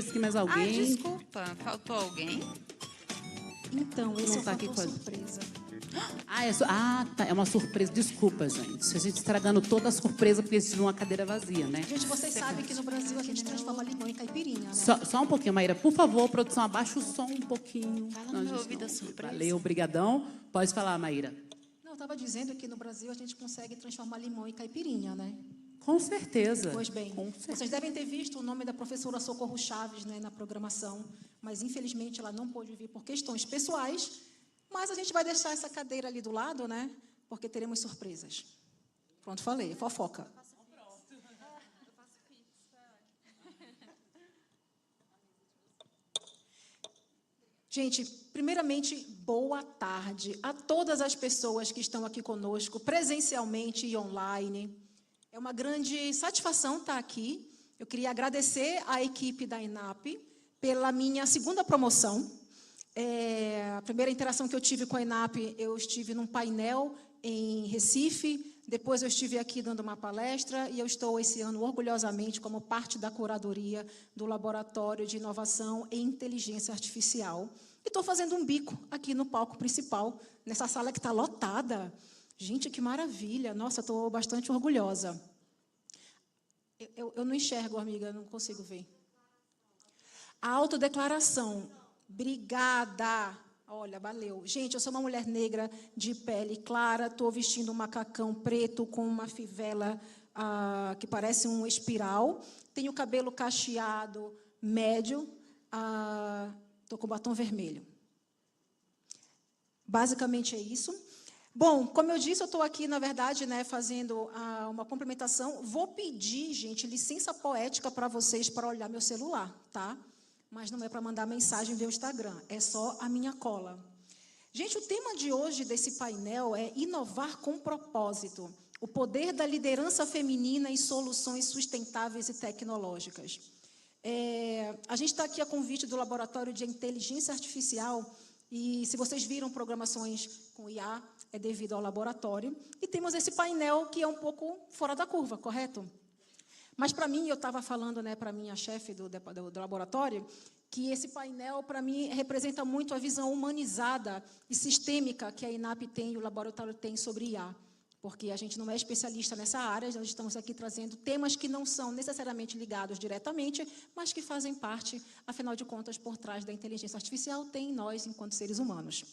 Tem mais Ah, alguém? desculpa, faltou alguém? Então, esse Não é o tá aqui fator com a- surpresa. Tá, é uma surpresa. Desculpa, gente. A gente estragando toda a surpresa porque eles tiveram uma cadeira vazia, né? Gente, vocês sabem que no Brasil a gente transforma limão em caipirinha, né? Só um pouquinho, Maíra. Por favor, produção, abaixa o som um pouquinho. Fala no meu ouvido a surpresa. Valeu, brigadão. Pode falar, Maíra. Não, eu estava dizendo que no Brasil a gente consegue transformar limão em caipirinha, né? Com certeza. Pois bem, Com certeza. vocês devem ter visto o nome da professora Socorro Chaves, né, na programação, mas infelizmente ela não pôde vir por questões pessoais, mas a gente vai deixar essa cadeira ali do lado, né, porque teremos surpresas. Pronto, falei, fofoca. Gente, primeiramente, boa tarde a todas as pessoas que estão aqui conosco, presencialmente e online. É uma grande satisfação estar aqui. Eu queria agradecer à equipe da ENAP pela minha segunda promoção. A primeira interação que eu tive com a ENAP, eu estive num painel em Recife, depois eu estive aqui dando uma palestra e eu estou esse ano orgulhosamente como parte da curadoria do Laboratório de Inovação e Inteligência Artificial. E estou fazendo um bico aqui no palco principal, nessa sala que está lotada. Gente, que maravilha! Nossa, estou bastante orgulhosa. Eu não enxergo, amiga, não consigo ver. A autodeclaração. Obrigada. Olha, valeu. Gente, eu sou uma mulher negra de pele clara, estou vestindo um macacão preto com uma fivela que parece um espiral. Tenho cabelo cacheado médio. Estou com batom vermelho. Basicamente é isso. Bom, como eu disse, eu estou aqui, na verdade, né, fazendo uma complementação. Vou pedir, gente, licença poética para vocês para olhar meu celular, tá? Mas não é para mandar mensagem via o Instagram, é só a minha cola. Gente, o tema de hoje desse painel é inovar com propósito, o poder da liderança feminina em soluções sustentáveis e tecnológicas. A gente está aqui a convite do Laboratório de Inteligência Artificial e, se vocês viram programações com IA, é devido ao laboratório. E temos esse painel que é um pouco fora da curva, correto? Mas, para mim, eu estava falando, né, para a minha chefe do laboratório, que esse painel, para mim, representa muito a visão humanizada e sistêmica que a ENAP tem e o laboratório tem sobre IA. Porque a gente não é especialista nessa área, nós estamos aqui trazendo temas que não são necessariamente ligados diretamente, mas que fazem parte, afinal de contas, por trás da inteligência artificial, tem nós, enquanto seres humanos.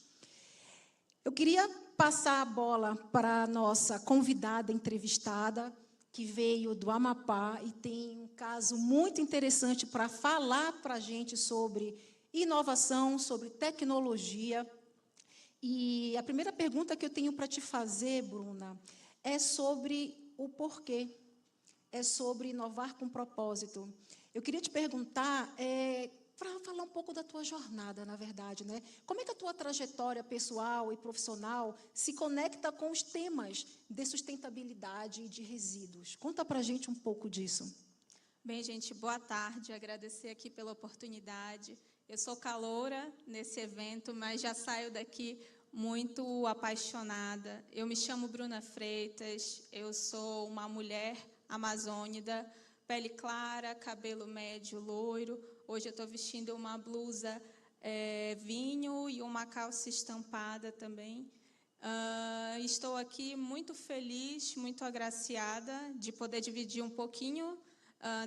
Eu queria passar a bola para a nossa convidada entrevistada, que veio do Amapá e tem um caso muito interessante para falar para a gente sobre inovação, sobre tecnologia. E a primeira pergunta que eu tenho para te fazer, Bruna, é sobre o porquê, é sobre inovar com propósito. Eu queria te perguntar, para falar um pouco da tua jornada, na verdade, né? Como é que a tua trajetória pessoal e profissional se conecta com os temas de sustentabilidade e de resíduos? Conta para a gente um pouco disso. Bem, gente, boa tarde. Agradecer aqui pela oportunidade. Eu sou caloura nesse evento, mas já saio daqui muito apaixonada. Eu me chamo Bruna Freitas, eu sou uma mulher amazônida, pele clara, cabelo médio, loiro. Hoje eu estou vestindo uma blusa vinho e uma calça estampada também. Estou aqui muito feliz, muito agraciada de poder dividir um pouquinho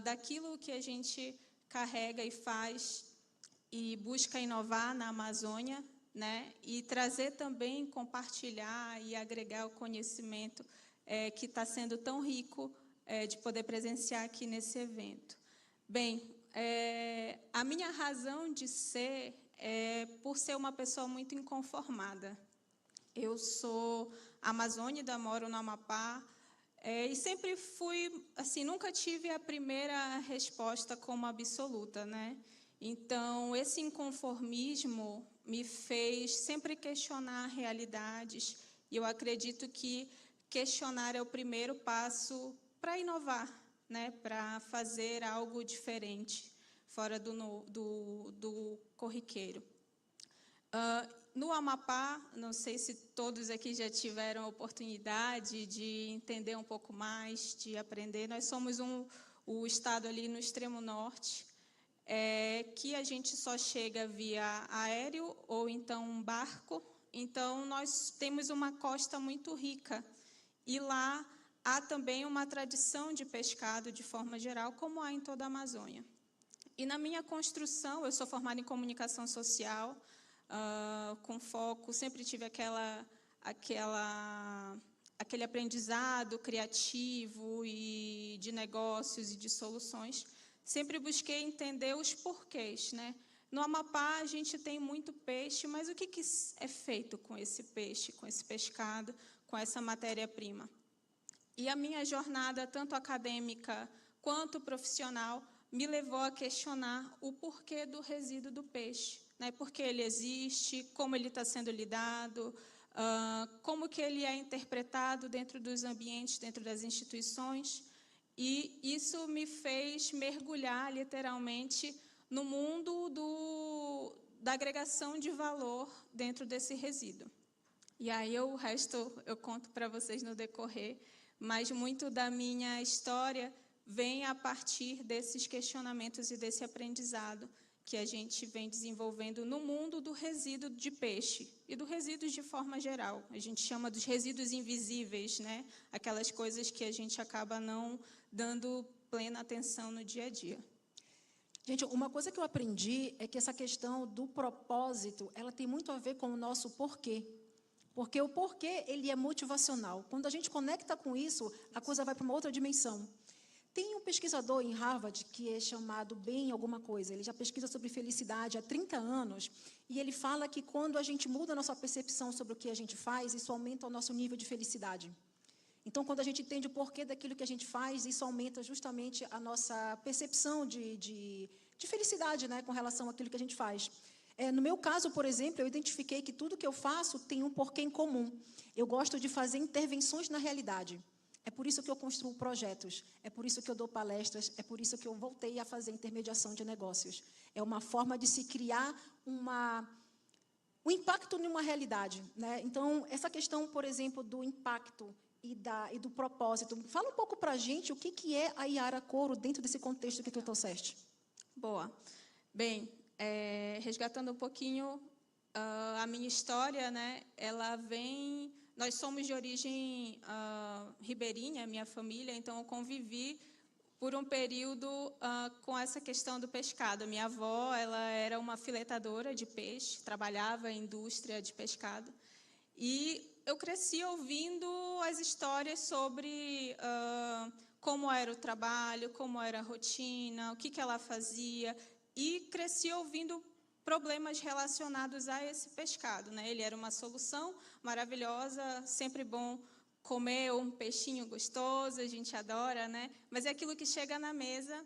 daquilo que a gente carrega e faz e busca inovar na Amazônia, né? E trazer também, compartilhar e agregar o conhecimento que está sendo tão rico de poder presenciar aqui nesse evento. Bem, a minha razão de ser é por ser uma pessoa muito inconformada. Eu sou amazônida, moro no Amapá, e sempre fui, assim, nunca tive a primeira resposta como absoluta, né? Então, esse inconformismo me fez sempre questionar realidades, e eu acredito que questionar é o primeiro passo para inovar, né? Para fazer algo diferente, fora do corriqueiro. No Amapá, não sei se todos aqui já tiveram a oportunidade de entender um pouco mais, de aprender. Nós somos o estado ali no extremo norte, que a gente só chega via aéreo ou então barco. Então, nós temos uma costa muito rica. E lá há também uma tradição de pescado, de forma geral, como há em toda a Amazônia. E na minha construção, eu sou formada em comunicação social, com foco, sempre tive aquele aprendizado criativo e de negócios e de soluções. Sempre busquei entender os porquês, né? No Amapá, a gente tem muito peixe, mas o que é feito com esse peixe, com esse pescado, com essa matéria-prima? E a minha jornada, tanto acadêmica quanto profissional, me levou a questionar o porquê do resíduo do peixe, né? Por que ele existe, como ele está sendo lidado, como que ele é interpretado dentro dos ambientes, dentro das instituições. E isso me fez mergulhar, literalmente, no mundo da agregação de valor dentro desse resíduo. E aí o resto eu conto para vocês no decorrer, mas muito da minha história vem a partir desses questionamentos e desse aprendizado que a gente vem desenvolvendo no mundo do resíduo de peixe e do resíduo de forma geral. A gente chama dos resíduos invisíveis, né? Aquelas coisas que a gente acaba não dando plena atenção no dia a dia. Gente, uma coisa que eu aprendi é que essa questão do propósito, ela tem muito a ver com o nosso porquê. Porque o porquê, ele é motivacional. Quando a gente conecta com isso, a coisa vai para uma outra dimensão. Tem um pesquisador em Harvard que é chamado Ben alguma coisa. Ele já pesquisa sobre felicidade há 30 anos. E ele fala que quando a gente muda a nossa percepção sobre o que a gente faz, isso aumenta o nosso nível de felicidade. Então, quando a gente entende o porquê daquilo que a gente faz, isso aumenta justamente a nossa percepção de felicidade, né, com relação àquilo que a gente faz. No meu caso, por exemplo, eu identifiquei que tudo que eu faço tem um porquê em comum. Eu gosto de fazer intervenções na realidade. É por isso que eu construo projetos, é por isso que eu dou palestras, é por isso que eu voltei a fazer intermediação de negócios. É uma forma de se criar um impacto numa realidade, né? Então, essa questão, por exemplo, do impacto e do propósito. Fala um pouco para a gente o que é a Yara Couro dentro desse contexto que tu trouxeste. Boa. Bem, resgatando um pouquinho a minha história, né? Ela vem... Nós somos de origem ribeirinha, minha família, então eu convivi por um período com essa questão do pescado. Minha avó, ela era uma filetadora de peixe, trabalhava em indústria de pescado. E eu cresci ouvindo as histórias sobre como era o trabalho, como era a rotina, o que ela fazia, e cresci ouvindo problemas relacionados a esse pescado, né? Ele era uma solução maravilhosa, sempre bom comer um peixinho gostoso, a gente adora, né? Mas é aquilo que chega na mesa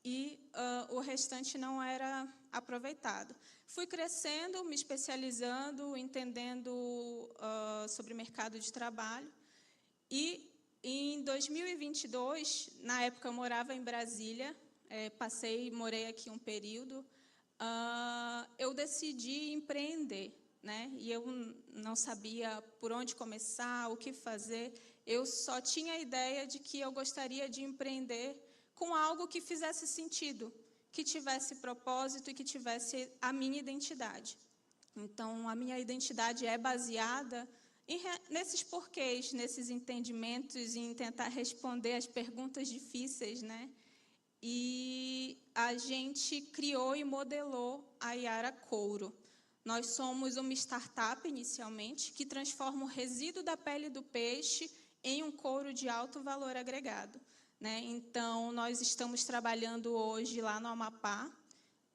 e o restante não era aproveitado. Fui crescendo, me especializando, entendendo sobre mercado de trabalho. E em 2022, na época eu morava em Brasília, morei aqui um período, eu decidi empreender, né? E eu não sabia por onde começar, o que fazer. Eu só tinha a ideia de que eu gostaria de empreender com algo que fizesse sentido, que tivesse propósito e que tivesse a minha identidade. Então, a minha identidade é baseada nesses porquês, nesses entendimentos, em tentar responder as perguntas difíceis, né? E a gente criou e modelou a Yara Couro. Nós somos uma startup, inicialmente, que transforma o resíduo da pele do peixe em um couro de alto valor agregado, né? Então, nós estamos trabalhando hoje lá no Amapá,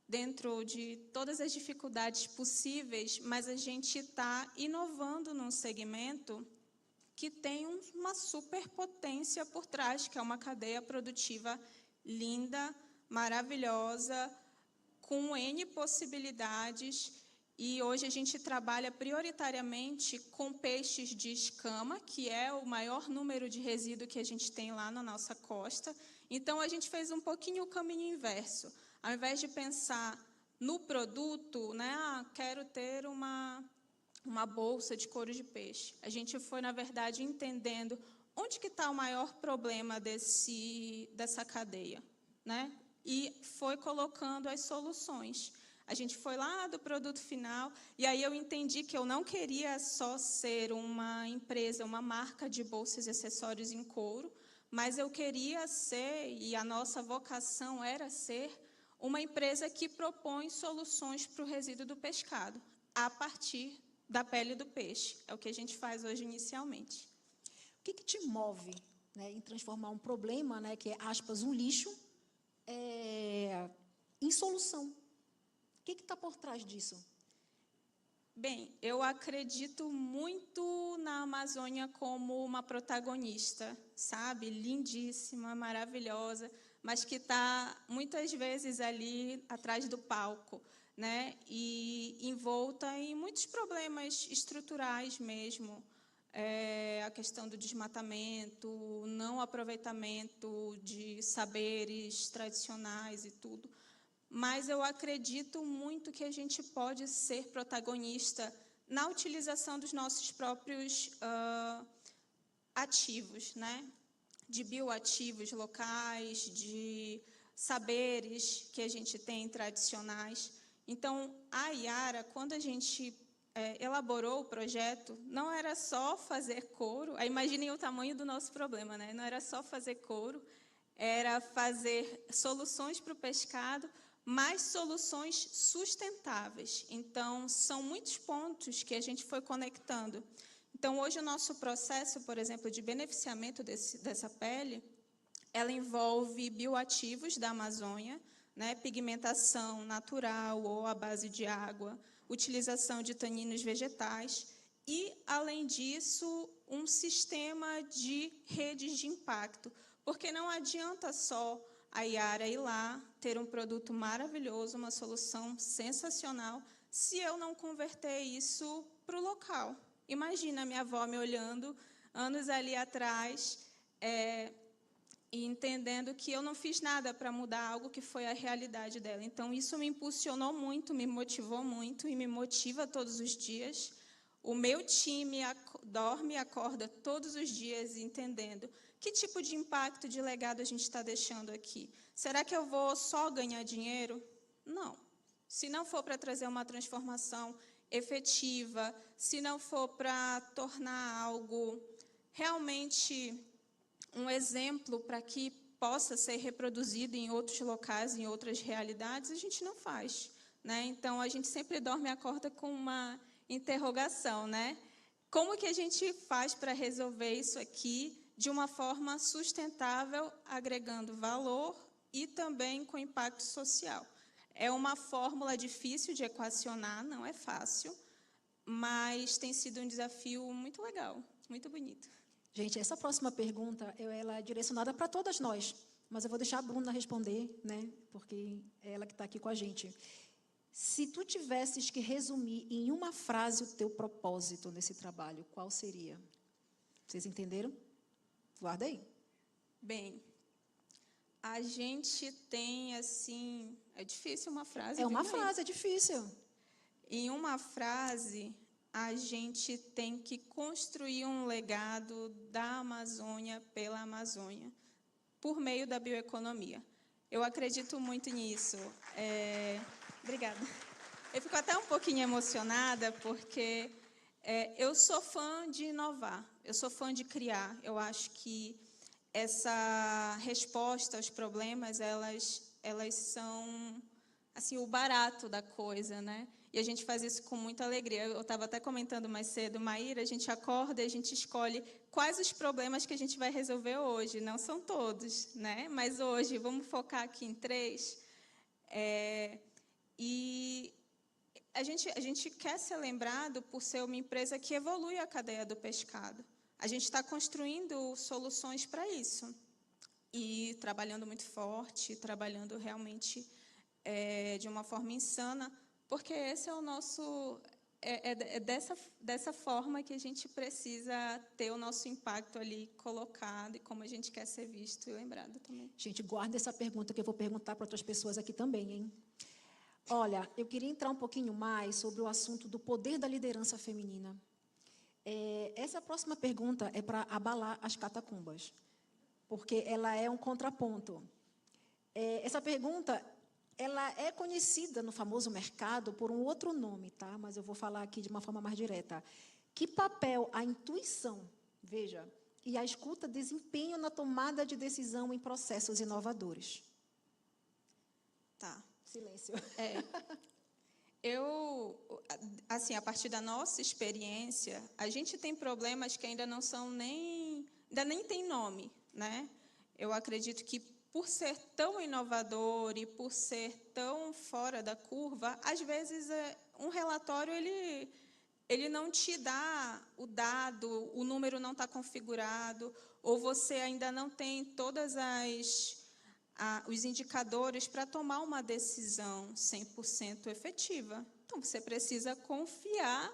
dentro de todas as dificuldades possíveis, mas a gente está inovando num segmento que tem uma superpotência por trás, que é uma cadeia produtiva linda, maravilhosa, com N possibilidades. E hoje a gente trabalha prioritariamente com peixes de escama, que é o maior número de resíduo que a gente tem lá na nossa costa. Então, a gente fez um pouquinho o caminho inverso. Ao invés de pensar no produto, né, quero ter uma bolsa de couro de peixe, a gente foi, na verdade, entendendo onde que está o maior problema dessa cadeia, né? e foi colocando as soluções. A gente foi lá do produto final, e aí eu entendi que eu não queria só ser uma empresa, uma marca de bolsas e acessórios em couro, mas eu queria ser, e a nossa vocação era ser, uma empresa que propõe soluções para o resíduo do pescado, a partir da pele do peixe. É o que a gente faz hoje inicialmente. O que te move, né, em transformar um problema, né, que é, aspas, um lixo, em solução? O que está por trás disso? Bem, eu acredito muito na Amazônia como uma protagonista, sabe? Lindíssima, maravilhosa, mas que está muitas vezes ali atrás do palco, né? E envolta em muitos problemas estruturais mesmo. A questão do desmatamento, não aproveitamento de saberes tradicionais e tudo. Mas eu acredito muito que a gente pode ser protagonista na utilização dos nossos próprios ativos, né? De bioativos locais, de saberes que a gente tem tradicionais. Então, a Iara, quando a gente elaborou o projeto, não era só fazer couro, imaginem o tamanho do nosso problema, né? Não era só fazer couro, era fazer soluções para o pescado, mas soluções sustentáveis. Então, são muitos pontos que a gente foi conectando. Então, hoje o nosso processo, por exemplo, de beneficiamento dessa pele, ela envolve bioativos da Amazônia, né, pigmentação natural ou à base de água, utilização de taninos vegetais e, além disso, um sistema de redes de impacto, porque não adianta só a Iara ir lá, ter um produto maravilhoso, uma solução sensacional, se eu não converter isso para o local. Imagina a minha avó me olhando, anos ali atrás, e entendendo que eu não fiz nada para mudar algo que foi a realidade dela. Então, isso me impulsionou muito, me motivou muito e me motiva todos os dias. O meu time dorme e acorda todos os dias entendendo que tipo de impacto, de legado a gente está deixando aqui. Será que eu vou só ganhar dinheiro? Não. Se não for para trazer uma transformação efetiva, se não for para tornar algo realmente um exemplo para que possa ser reproduzido em outros locais, em outras realidades, a gente não faz, né? Então, a gente sempre dorme e acorda com uma interrogação, né? Como que a gente faz para resolver isso aqui de uma forma sustentável, agregando valor e também com impacto social? É uma fórmula difícil de equacionar, não é fácil, mas tem sido um desafio muito legal, muito bonito. Gente, essa próxima pergunta, ela é direcionada para todas nós, mas eu vou deixar a Bruna responder, né? Porque é ela que está aqui com a gente. Se tu tivesses que resumir em uma frase o teu propósito nesse trabalho, qual seria? Vocês entenderam? Guarda aí. Bem, a gente tem, assim... É difícil uma frase. É uma frase, é difícil. Em uma frase, a gente tem que construir um legado da Amazônia pela Amazônia, por meio da bioeconomia. Eu acredito muito nisso. Obrigada. Eu fico até um pouquinho emocionada, porque eu sou fã de inovar, eu sou fã de criar. Eu acho que essa resposta aos problemas, elas são assim, o barato da coisa, né? E a gente faz isso com muita alegria. Eu estava até comentando mais cedo, Maíra, a gente acorda e a gente escolhe quais os problemas que a gente vai resolver hoje. Não são todos, né? Mas hoje, vamos focar aqui em 3. E a gente quer ser lembrado por ser uma empresa que evolui a cadeia do pescado. A gente está construindo soluções para isso. E trabalhando muito forte, trabalhando realmente de uma forma insana, porque esse é o nosso... dessa forma que a gente precisa ter o nosso impacto ali colocado e como a gente quer ser visto e lembrado também. Gente, guarda essa pergunta que eu vou perguntar para outras pessoas aqui também, hein? Olha, eu queria entrar um pouquinho mais sobre o assunto do poder da liderança feminina. Essa próxima pergunta é para abalar as catacumbas, porque ela é um contraponto. Essa pergunta, ela é conhecida no famoso mercado por um outro nome, tá? Mas eu vou falar aqui de uma forma mais direta. Que papel a intuição, veja, e a escuta desempenham na tomada de decisão em processos inovadores? Tá. Silêncio. Assim, a partir da nossa experiência, a gente tem problemas que ainda não são ainda nem tem nome, né? Eu acredito que por ser tão inovador e por ser tão fora da curva, às vezes um relatório ele não te dá o dado, o número não está configurado, ou você ainda não tem todas os indicadores para tomar uma decisão 100% efetiva. Então, você precisa confiar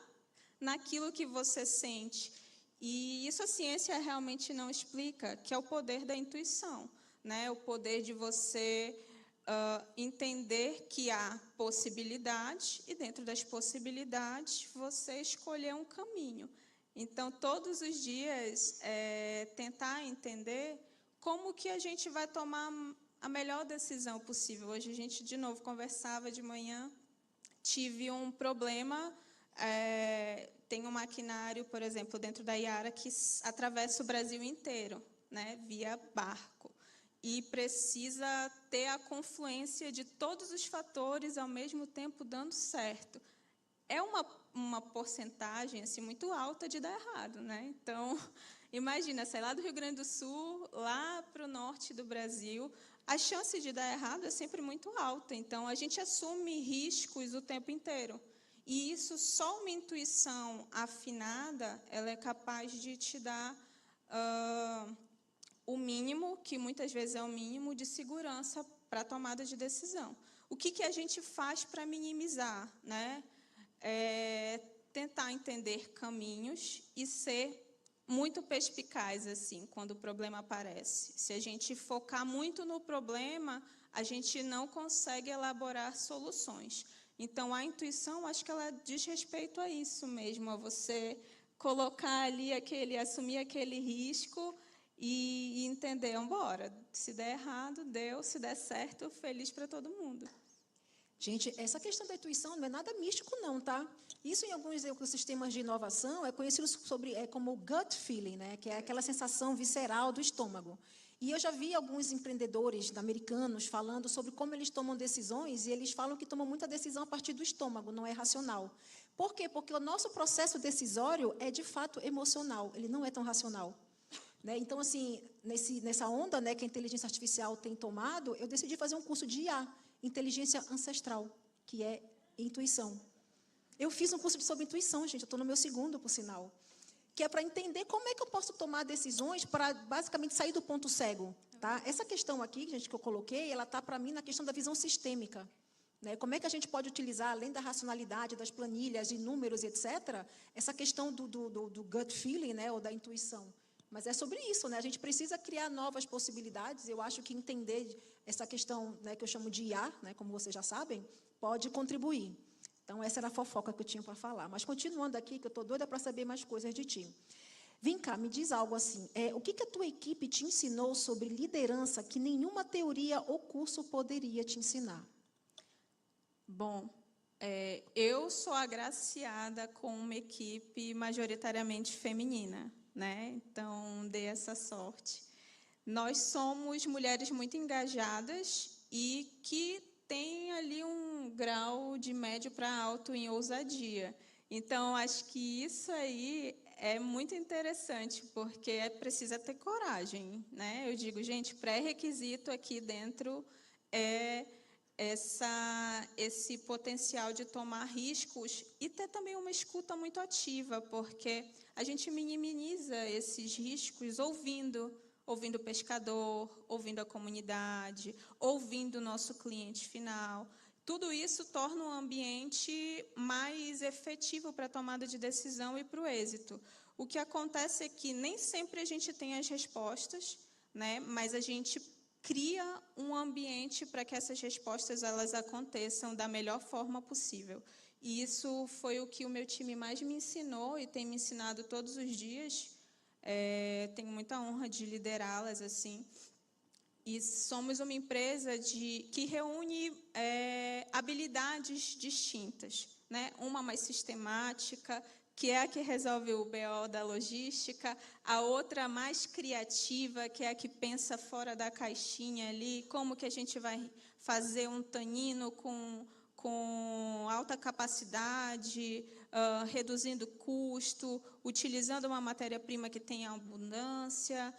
naquilo que você sente. E isso a ciência realmente não explica, que é o poder da intuição, né? O poder de você entender que há possibilidades e, dentro das possibilidades, você escolher um caminho. Então, todos os dias, tentar entender como que a gente vai tomar a melhor decisão possível. Hoje, a gente, de novo, conversava de manhã, tive um problema, tem um maquinário, por exemplo, dentro da Iara, que atravessa o Brasil inteiro, né, via barco. E precisa ter a confluência de todos os fatores ao mesmo tempo dando certo. É uma porcentagem assim, muito alta de dar errado, né? Então, imagina, sair lá do Rio Grande do Sul, lá para o norte do Brasil, a chance de dar errado é sempre muito alta. Então, a gente assume riscos o tempo inteiro. E isso, só uma intuição afinada, ela é capaz de te dar o mínimo, que muitas vezes é o mínimo, de segurança para a tomada de decisão. O que a gente faz para minimizar, né? Tentar entender caminhos e ser muito perspicaz assim, quando o problema aparece. Se a gente focar muito no problema, a gente não consegue elaborar soluções. Então, a intuição, acho que ela diz respeito a isso mesmo, a você colocar ali assumir aquele risco e entender, embora, se der errado, deu, se der certo, feliz para todo mundo. Gente, essa questão da intuição não é nada místico, não, tá? Isso, em alguns ecossistemas de inovação, é conhecido como gut feeling, né? Que é aquela sensação visceral do estômago. E eu já vi alguns empreendedores americanos falando sobre como eles tomam decisões, e eles falam que tomam muita decisão a partir do estômago, não é racional. Por quê? Porque o nosso processo decisório é, de fato, emocional, ele não é tão racional. Né? Então, assim, nessa onda, né, que a inteligência artificial tem tomado, eu decidi fazer um curso de IA, inteligência ancestral, que é intuição. Eu fiz um curso sobre intuição, gente, eu estou no meu segundo, por sinal, que é para entender como é que eu posso tomar decisões para, basicamente, sair do ponto cego. Tá? Essa questão aqui, gente, que eu coloquei, ela está, para mim, na questão da visão sistêmica. Né? Como é que a gente pode utilizar, além da racionalidade, das planilhas, de números, etc., essa questão do gut feeling, né, ou da intuição. Mas é sobre isso, né? A gente precisa criar novas possibilidades. Eu acho que entender essa questão, né, que eu chamo de IA, né, como vocês já sabem, pode contribuir. Então, essa era a fofoca que eu tinha para falar. Mas, continuando aqui, que eu estou doida para saber mais coisas de ti. Vem cá, me diz algo assim. O que a tua equipe te ensinou sobre liderança que nenhuma teoria ou curso poderia te ensinar? Bom, eu sou agraciada com uma equipe majoritariamente feminina, né? Então, dei essa sorte. Nós somos mulheres muito engajadas e que têm ali um grau de médio para alto em ousadia. Então, acho que isso aí é muito interessante, porque precisa ter coragem, né? Eu digo, gente, pré-requisito aqui dentro é esse potencial de tomar riscos e ter também uma escuta muito ativa, porque a gente minimiza esses riscos ouvindo o pescador, ouvindo a comunidade, ouvindo o nosso cliente final. Tudo isso torna o ambiente mais efetivo para a tomada de decisão e para o êxito. O que acontece é que nem sempre a gente tem as respostas, né? Mas a gente cria um ambiente para que essas respostas elas aconteçam da melhor forma possível. E isso foi o que o meu time mais me ensinou e tem me ensinado todos os dias. Tenho muita honra de liderá-las assim. E somos uma empresa que reúne habilidades distintas, né? Uma mais sistemática, que é a que resolve o BO da logística, a outra mais criativa, que é a que pensa fora da caixinha ali, como que a gente vai fazer um tanino com alta capacidade, reduzindo custo, utilizando uma matéria-prima que tem abundância.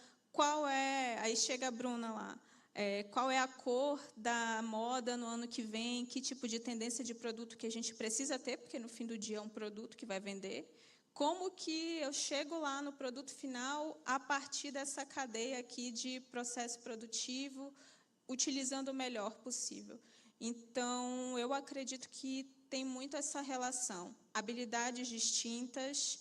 Aí chega a Bruna lá, qual é a cor da moda no ano que vem, que tipo de tendência de produto que a gente precisa ter, porque no fim do dia é um produto que vai vender. Como que eu chego lá no produto final a partir dessa cadeia aqui de processo produtivo, utilizando o melhor possível. Então, eu acredito que tem muito essa relação, habilidades distintas,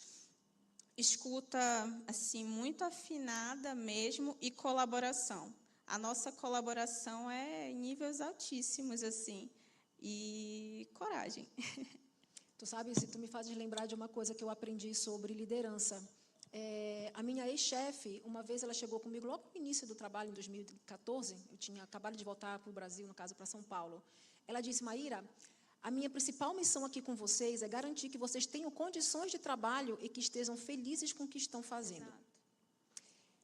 escuta assim muito afinada mesmo e colaboração. A nossa colaboração é em níveis altíssimos assim e coragem. Tu sabe, se tu me fazes lembrar de uma coisa que eu aprendi sobre liderança. A minha ex-chefe, uma vez ela chegou comigo logo no início do trabalho, em 2014, eu tinha acabado de voltar para o Brasil, no caso para São Paulo. Ela disse, Maíra, a minha principal missão aqui com vocês é garantir que vocês tenham condições de trabalho e que estejam felizes com o que estão fazendo. Exato.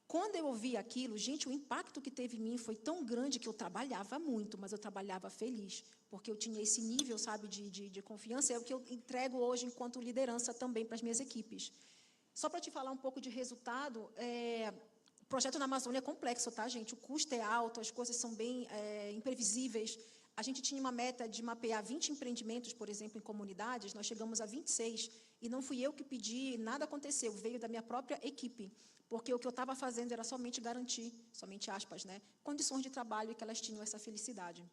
Quando eu ouvi aquilo, gente, o impacto que teve em mim foi tão grande que eu trabalhava muito, mas eu trabalhava feliz, porque eu tinha esse nível, sabe, de confiança, é o que eu entrego hoje enquanto liderança também para as minhas equipes. Só para te falar um pouco de resultado, o projeto na Amazônia é complexo, tá, gente? O custo é alto, as coisas são bem imprevisíveis. A gente tinha uma meta de mapear 20 empreendimentos, por exemplo, em comunidades, nós chegamos a 26, e não fui eu que pedi, nada aconteceu, veio da minha própria equipe, porque o que eu estava fazendo era somente garantir, somente aspas, né, condições de trabalho e que elas tinham essa felicidade.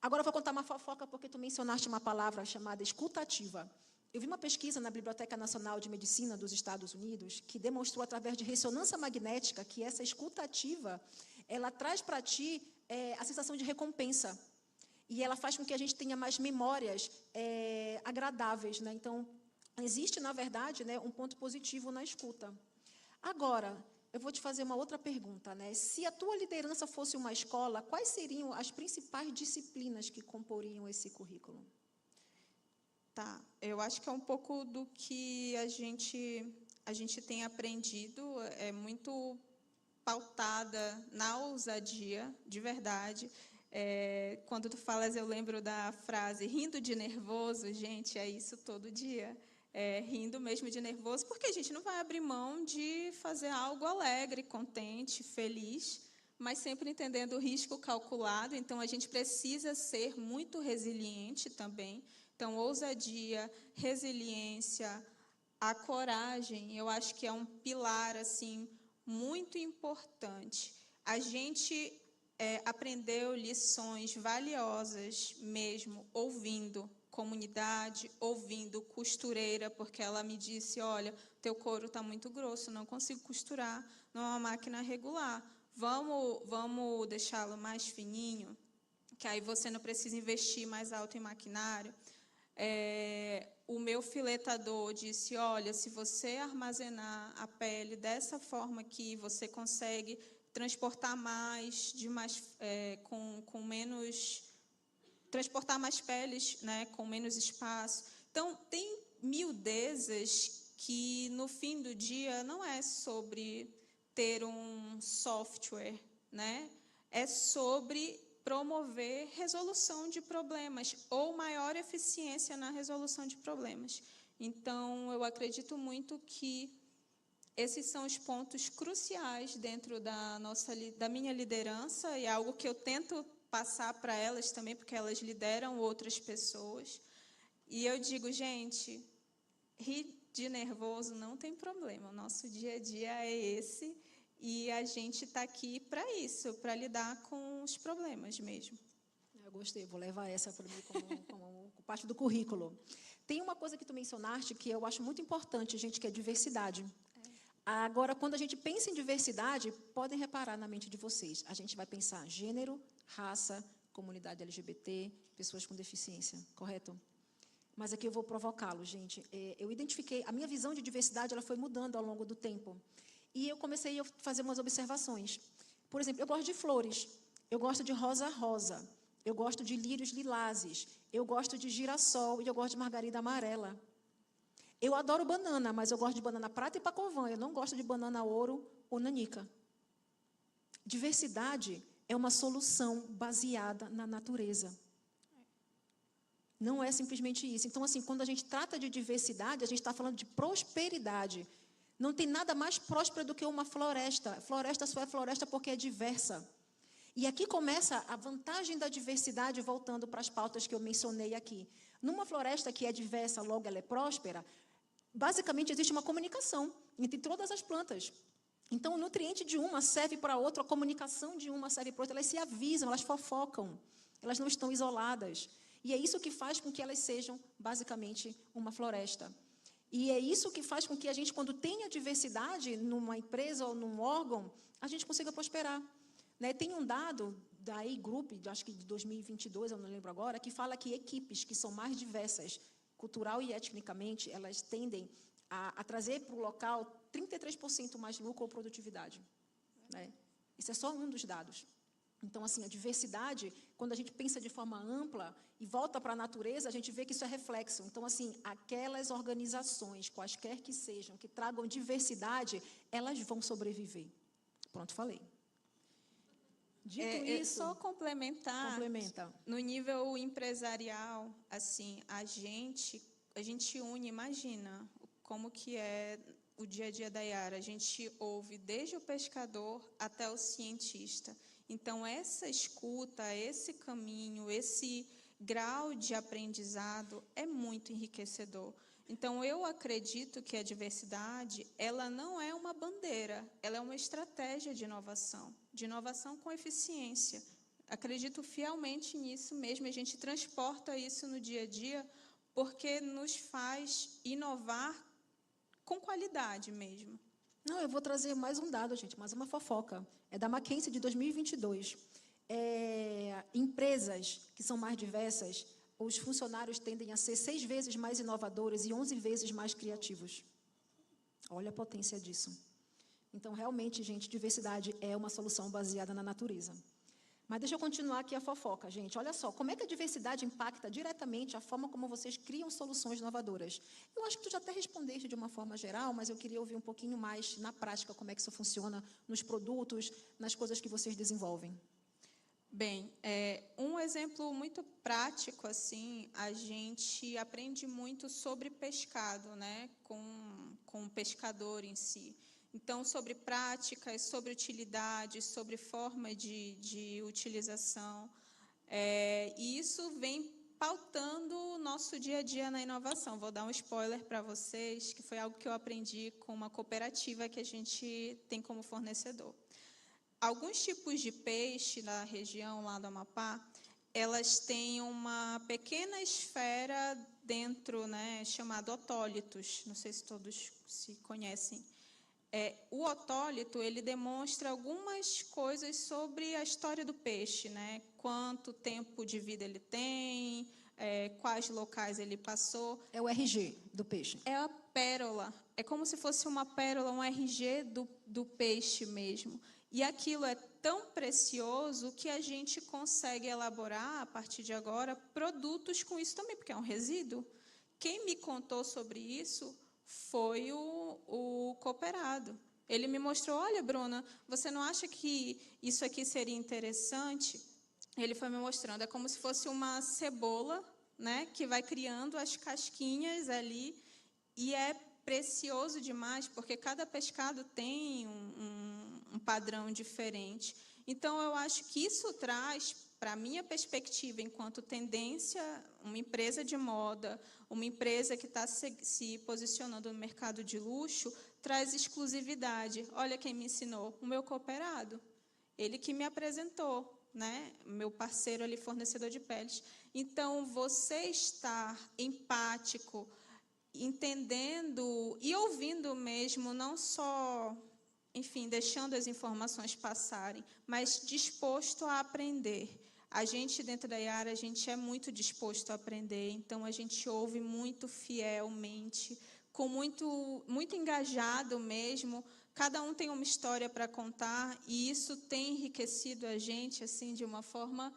Agora eu vou contar uma fofoca, porque tu mencionaste uma palavra chamada escutativa. Eu vi uma pesquisa na Biblioteca Nacional de Medicina dos Estados Unidos que demonstrou, através de ressonância magnética, que essa escutativa, ela traz para ti a sensação de recompensa. E ela faz com que a gente tenha mais memórias agradáveis, né? Então, existe, na verdade, né, um ponto positivo na escuta. Agora, eu vou te fazer uma outra pergunta, né? Se a tua liderança fosse uma escola, quais seriam as principais disciplinas que comporiam esse currículo? Tá, eu acho que é um pouco do que a gente tem aprendido, é muito pautada na ousadia, de verdade. Quando tu falas, eu lembro da frase, rindo de nervoso, gente, é isso todo dia. Rindo mesmo de nervoso, porque a gente não vai abrir mão de fazer algo alegre, contente, feliz, mas sempre entendendo o risco calculado. Então, a gente precisa ser muito resiliente também. Então, ousadia, resiliência, a coragem, eu acho que é um pilar assim muito importante. A gente aprendeu lições valiosas mesmo ouvindo comunidade, ouvindo costureira, porque ela me disse, olha, teu couro está muito grosso, não consigo costurar, não é uma máquina regular, vamos deixá-lo mais fininho, que aí você não precisa investir mais alto em maquinário. O meu filetador disse, olha, se você armazenar a pele dessa forma aqui, você consegue transportar mais, com menos... transportar mais peles, né, com menos espaço. Então, tem miudezas que, no fim do dia, não é sobre ter um software, né? É sobre promover resolução de problemas ou maior eficiência na resolução de problemas. Então, eu acredito muito que esses são os pontos cruciais dentro da minha liderança e é algo que eu tento passar para elas também, porque elas lideram outras pessoas. E eu digo, gente, rir de nervoso não tem problema, o nosso dia a dia é esse e a gente está aqui para isso, para lidar com os problemas mesmo. Eu gostei, vou levar essa para mim como parte do currículo. Tem uma coisa que tu mencionaste que eu acho muito importante, gente, que é diversidade. Agora, quando a gente pensa em diversidade, podem reparar na mente de vocês, a gente vai pensar gênero, raça, comunidade LGBT, pessoas com deficiência, correto? Mas aqui eu vou provocá-lo, gente. Eu identifiquei, a minha visão de diversidade ela foi mudando ao longo do tempo. E eu comecei a fazer umas observações. Por exemplo, eu gosto de flores. eu gosto de rosa-rosa, eu gosto de lírios lilazes, eu gosto de girassol e eu gosto de margarida amarela. Eu adoro banana, mas eu gosto de banana prata e pacovã. Eu não gosto de banana ouro ou nanica. Diversidade é uma solução baseada na natureza. Não é simplesmente isso. Então, assim, quando a gente trata de diversidade, a gente está falando de prosperidade. Não tem nada mais próspero do que uma floresta. Floresta só é floresta porque é diversa. E aqui começa a vantagem da diversidade, voltando para as pautas que eu mencionei aqui. Numa floresta que é diversa, logo ela é próspera, basicamente existe uma comunicação entre todas as plantas. Então, o nutriente de uma serve para a outra, a comunicação de uma serve para a outra, elas se avisam, elas fofocam, elas não estão isoladas. E é isso que faz com que elas sejam, basicamente, uma floresta. E é isso que faz com que a gente, quando tenha diversidade numa empresa ou num órgão, a gente consiga prosperar. Né? Tem um dado da E-Group, acho que de 2022, eu não lembro agora, que fala que equipes que são mais diversas, cultural e etnicamente, elas tendem a trazer para o local 33% mais lucro ou produtividade. Né? Isso é só um dos dados. Então, assim, a diversidade, quando a gente pensa de forma ampla e volta para a natureza, a gente vê que isso é reflexo. Então, assim, aquelas organizações, quaisquer que sejam, que tragam diversidade, elas vão sobreviver. Pronto, falei. Dito isso... Só complementar. Complementa. No nível empresarial, assim, a gente une, imagina como que é o dia a dia da Yara. A gente ouve desde o pescador até o cientista. Então, essa escuta, esse caminho, esse grau de aprendizado é muito enriquecedor. Então, eu acredito que a diversidade, ela não é uma bandeira, ela é uma estratégia de inovação com eficiência. Acredito fielmente nisso mesmo, a gente transporta isso no dia a dia, porque nos faz inovar com qualidade mesmo. Não, eu vou trazer mais um dado, gente, mais uma fofoca. É da McKinsey de 2022. Empresas que são mais diversas, os funcionários tendem a ser 6 vezes mais inovadores e 11 vezes mais criativos. Olha a potência disso. Então, realmente, gente, diversidade é uma solução baseada na natureza. Mas deixa eu continuar aqui a fofoca, gente. Olha só, como é que a diversidade impacta diretamente a forma como vocês criam soluções inovadoras? Eu acho que tu já até respondeste de uma forma geral, mas eu queria ouvir um pouquinho mais na prática como é que isso funciona nos produtos, nas coisas que vocês desenvolvem. Bem, um exemplo muito prático, assim, a gente aprende muito sobre pescado, né, com o pescador em si. Então, sobre práticas, sobre utilidades, sobre forma de utilização. E isso vem pautando o nosso dia a dia na inovação. Vou dar um spoiler para vocês, que foi algo que eu aprendi com uma cooperativa que a gente tem como fornecedor. Alguns tipos de peixe na região lá do Amapá, elas têm uma pequena esfera dentro, né, chamada otólitos. Não sei se todos se conhecem. O otólito, ele demonstra algumas coisas sobre a história do peixe, né? Quanto tempo de vida ele tem, quais locais ele passou. É o RG do peixe. É a pérola. É como se fosse uma pérola, um RG do peixe mesmo. E aquilo é tão precioso que a gente consegue elaborar, a partir de agora, produtos com isso também, porque é um resíduo. Quem me contou sobre isso foi o cooperado. Ele me mostrou, olha, Bruna, você não acha que isso aqui seria interessante? Ele foi me mostrando, é como se fosse uma cebola, né, que vai criando as casquinhas ali, e é precioso demais, porque cada pescado tem um padrão diferente. Então, eu acho que isso traz, para a minha perspectiva, enquanto tendência, uma empresa de moda, uma empresa que está se posicionando no mercado de luxo, traz exclusividade. Olha quem me ensinou, o meu cooperado. Ele que me apresentou, né? Meu parceiro ali, fornecedor de peles. Então, você estar empático, entendendo e ouvindo mesmo, não só, enfim, deixando as informações passarem, mas disposto a aprender. A gente, dentro da Yara, a gente é muito disposto a aprender, então a gente ouve muito fielmente, com muito engajado mesmo, cada um tem uma história para contar, e isso tem enriquecido a gente assim de uma forma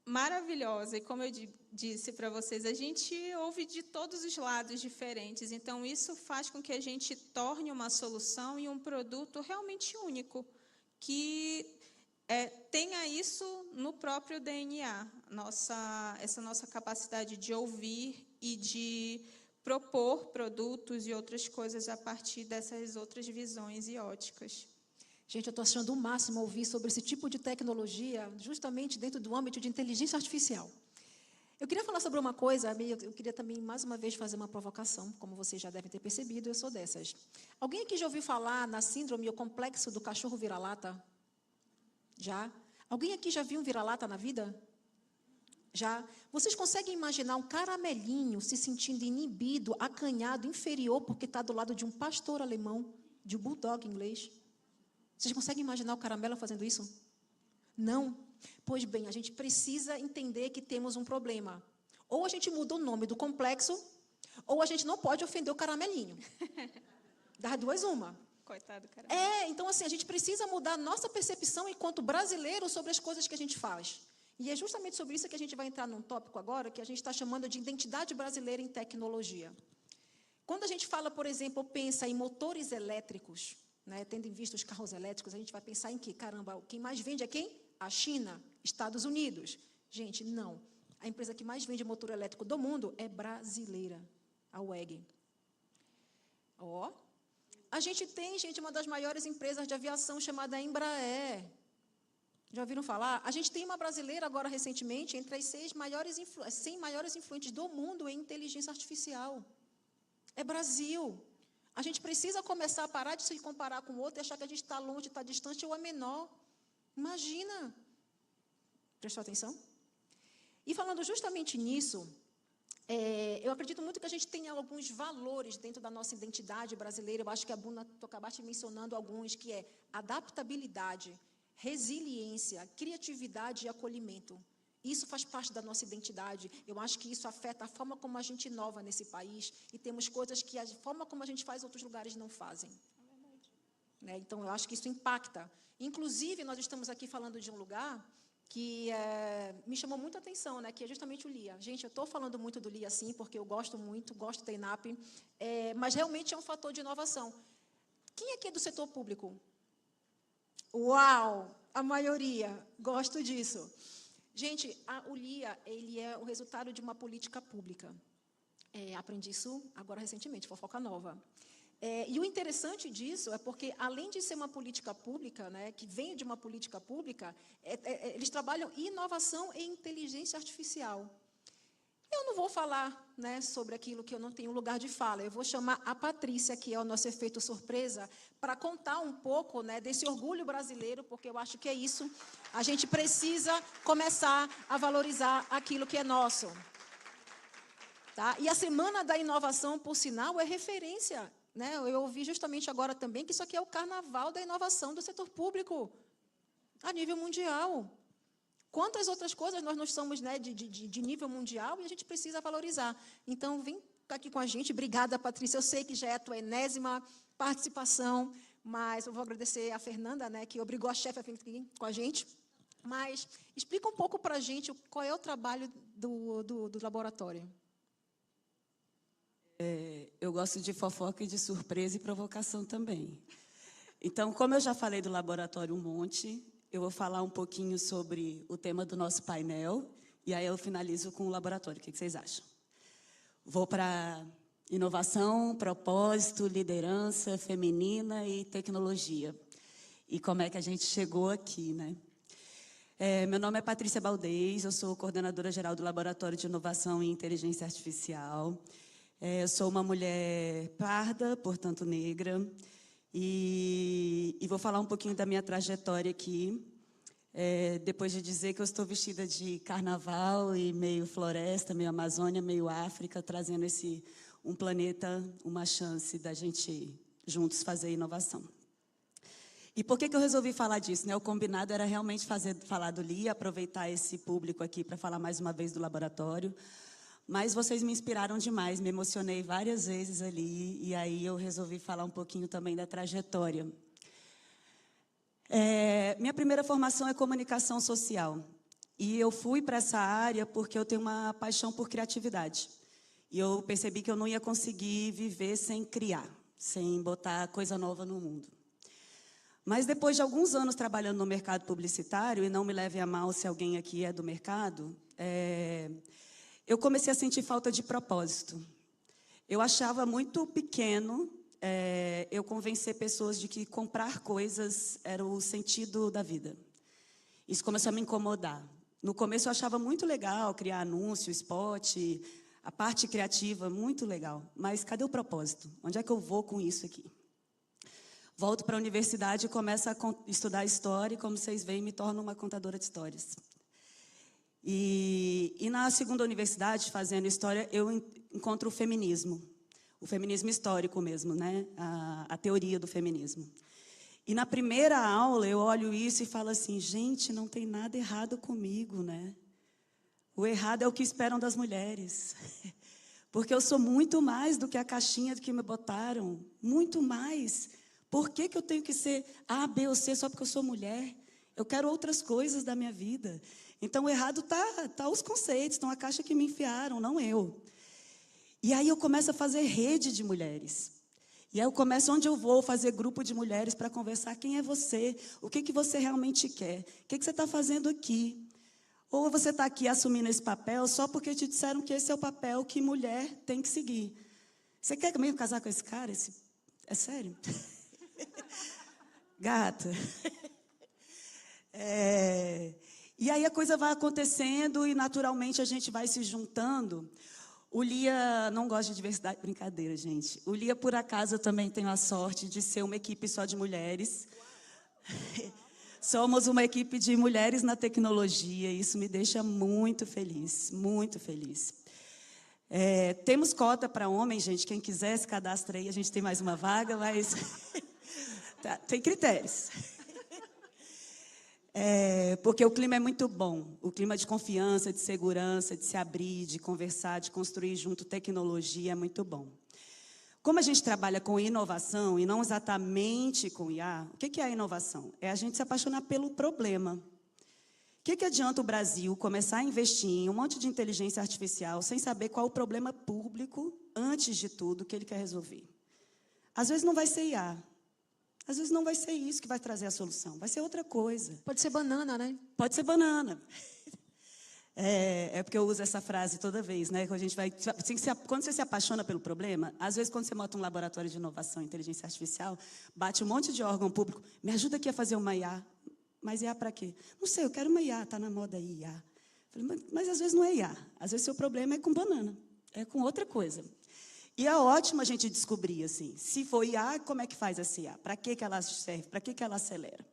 maravilhosa. E como eu disse para vocês, a gente ouve de todos os lados diferentes. Então, isso faz com que a gente torne uma solução e um produto realmente único, que tenha isso no próprio DNA, essa nossa capacidade de ouvir e de propor produtos e outras coisas a partir dessas outras visões e óticas. Gente, eu estou achando o máximo ouvir sobre esse tipo de tecnologia, justamente dentro do âmbito de inteligência artificial. Eu queria falar sobre uma coisa, eu queria também, mais uma vez, fazer uma provocação, como vocês já devem ter percebido, eu sou dessas. Alguém aqui já ouviu falar na síndrome ou complexo do cachorro vira-lata? Já? Alguém aqui já viu um vira-lata na vida? Já? Vocês conseguem imaginar um caramelinho se sentindo inibido, acanhado, inferior, porque está do lado de um pastor alemão, de um bulldog inglês? Vocês conseguem imaginar o caramelo fazendo isso? Não? Pois bem, a gente precisa entender que temos um problema. Ou a gente muda o nome do complexo, ou a gente não pode ofender o caramelinho. Das duas, uma. Coitado do caramelo. Então assim, a gente precisa mudar a nossa percepção enquanto brasileiro sobre as coisas que a gente faz. E é justamente sobre isso que a gente vai entrar num tópico agora, que a gente está chamando de identidade brasileira em tecnologia. Quando a gente fala, por exemplo, pensa em motores elétricos, né, tendo em vista os carros elétricos, a gente vai pensar em quê? Caramba, quem mais vende é quem? A China, Estados Unidos. Gente, não. A empresa que mais vende motor elétrico do mundo é brasileira, a WEG. A gente tem, gente, uma das maiores empresas de aviação chamada Embraer. Já ouviram falar? A gente tem uma brasileira agora, recentemente, entre as 100 maiores influentes do mundo em inteligência artificial. É Brasil. A gente precisa começar a parar de se comparar com o outro e achar que a gente está longe, está distante ou é menor. Imagina. Prestou atenção? E falando justamente nisso, eu acredito muito que a gente tem alguns valores dentro da nossa identidade brasileira. Eu acho que a Bruna, tu acabaste mencionando alguns, que é adaptabilidade, resiliência, criatividade e acolhimento. Isso faz parte da nossa identidade. Eu acho que isso afeta a forma como a gente inova nesse país, e temos coisas que a forma como a gente faz, outros lugares não fazem. Né? Então, eu acho que isso impacta. Inclusive, nós estamos aqui falando de um lugar que me chamou muito a atenção, né? Que é justamente o LIA. Gente, eu estou falando muito do LIA, sim, porque eu gosto muito, gosto da ENAP, mas realmente é um fator de inovação. Quem aqui é do setor público? Uau! A maioria. Gosto disso. Gente, o LIA, ele é o resultado de uma política pública. Aprendi isso agora recentemente, fofoca nova. E o interessante disso é porque, além de ser uma política pública, né, que vem de uma política pública, eles trabalham inovação e inteligência artificial. Eu não vou falar, né, sobre aquilo que eu não tenho lugar de fala. Eu vou chamar a Patrícia, que é o nosso efeito surpresa, para contar um pouco, né, desse orgulho brasileiro, porque eu acho que é isso. A gente precisa começar a valorizar aquilo que é nosso. Tá? E a Semana da Inovação, por sinal, é referência. Né? Eu ouvi justamente agora também que isso aqui é o carnaval da inovação do setor público, a nível mundial. Quantas outras coisas nós não somos, né, de nível mundial, e a gente precisa valorizar. Então, vem aqui com a gente. Obrigada, Patrícia. Eu sei que já é a tua enésima participação, mas eu vou agradecer a Fernanda, né, que obrigou a chefe a vir aqui com a gente. Mas explica um pouco para a gente qual é o trabalho do laboratório. Eu gosto de fofoca e de surpresa e provocação também. Então, como eu já falei do laboratório um monte, eu vou falar um pouquinho sobre o tema do nosso painel, e aí eu finalizo com o laboratório. O que vocês acham? Vou para inovação, propósito, liderança feminina e tecnologia. E como é que a gente chegou aqui, né? Meu nome é Patrícia Baldez, eu sou coordenadora geral do Laboratório de Inovação e Inteligência Artificial. Eu sou uma mulher parda, portanto negra, e vou falar um pouquinho da minha trajetória aqui, depois de dizer que eu estou vestida de carnaval e meio floresta, meio Amazônia, meio África, trazendo um planeta, uma chance da gente juntos fazer inovação. E por que eu resolvi falar disso? Né? O combinado era realmente falar do LIA, aproveitar esse público aqui para falar mais uma vez do laboratório. Mas vocês me inspiraram demais, me emocionei várias vezes ali, e aí eu resolvi falar um pouquinho também da trajetória. Minha primeira formação é comunicação social. E eu fui para essa área porque eu tenho uma paixão por criatividade. E eu percebi que eu não ia conseguir viver sem criar, sem botar coisa nova no mundo. Mas depois de alguns anos trabalhando no mercado publicitário, e não me levem a mal se alguém aqui é do mercado, eu comecei a sentir falta de propósito. Eu achava muito pequeno eu convencer pessoas de que comprar coisas era o sentido da vida. Isso começou a me incomodar. No começo eu achava muito legal criar anúncio, spot, a parte criativa, muito legal. Mas cadê o propósito? Onde é que eu vou com isso aqui? Volto para a universidade e começo a estudar história e, como vocês veem, me torno uma contadora de histórias. E na segunda universidade, fazendo história, eu encontro o feminismo histórico mesmo, né? A teoria do feminismo. E na primeira aula eu olho isso e falo assim, gente, não tem nada errado comigo, né? O errado é o que esperam das mulheres. Porque eu sou muito mais do que a caixinha que me botaram, muito mais. Por que eu tenho que ser A, B ou C só porque eu sou mulher? Eu quero outras coisas da minha vida. Então, o errado tá os conceitos, estão a caixa que me enfiaram, não eu. E aí eu começo a fazer rede de mulheres. E aí eu começo, onde eu vou, fazer grupo de mulheres para conversar. Quem é você? O que você realmente quer? O que você está fazendo aqui? Ou você está aqui assumindo esse papel só porque te disseram que esse é o papel que mulher tem que seguir. Você quer mesmo casar com esse cara? É sério? Gata. E aí a coisa vai acontecendo e, naturalmente, a gente vai se juntando. O Lia não gosta de diversidade. Brincadeira, gente. O Lia, por acaso, eu também tenho a sorte de ser uma equipe só de mulheres. Somos uma equipe de mulheres na tecnologia. E isso me deixa muito feliz, muito feliz. Temos cota para homens, gente. Quem quiser se cadastra aí. A gente tem mais uma vaga, mas tá, tem critérios. Porque o clima é muito bom. O clima de confiança, de segurança, de se abrir, de conversar, de construir junto tecnologia é muito bom. Como a gente trabalha com inovação e não exatamente com IA, o que é a inovação? É a gente se apaixonar pelo problema. O que adianta o Brasil começar a investir em um monte de inteligência artificial sem saber qual o problema público, antes de tudo, que ele quer resolver? Às vezes não vai ser IA. Às vezes não vai ser isso que vai trazer a solução, vai ser outra coisa. Pode ser banana, né? Pode ser banana. Porque eu uso essa frase toda vez, né? Quando você se apaixona pelo problema, às vezes quando você monta um laboratório de inovação e inteligência artificial, bate um monte de órgão público, me ajuda aqui a fazer uma IA. Mas IA para quê? Não sei, eu quero uma IA, está na moda aí, IA. Mas às vezes não é IA, às vezes seu problema é com banana, é com outra coisa. E é ótimo a gente descobrir, assim, se for IA, como é que faz essa IA? Para que ela serve? Para que ela acelera?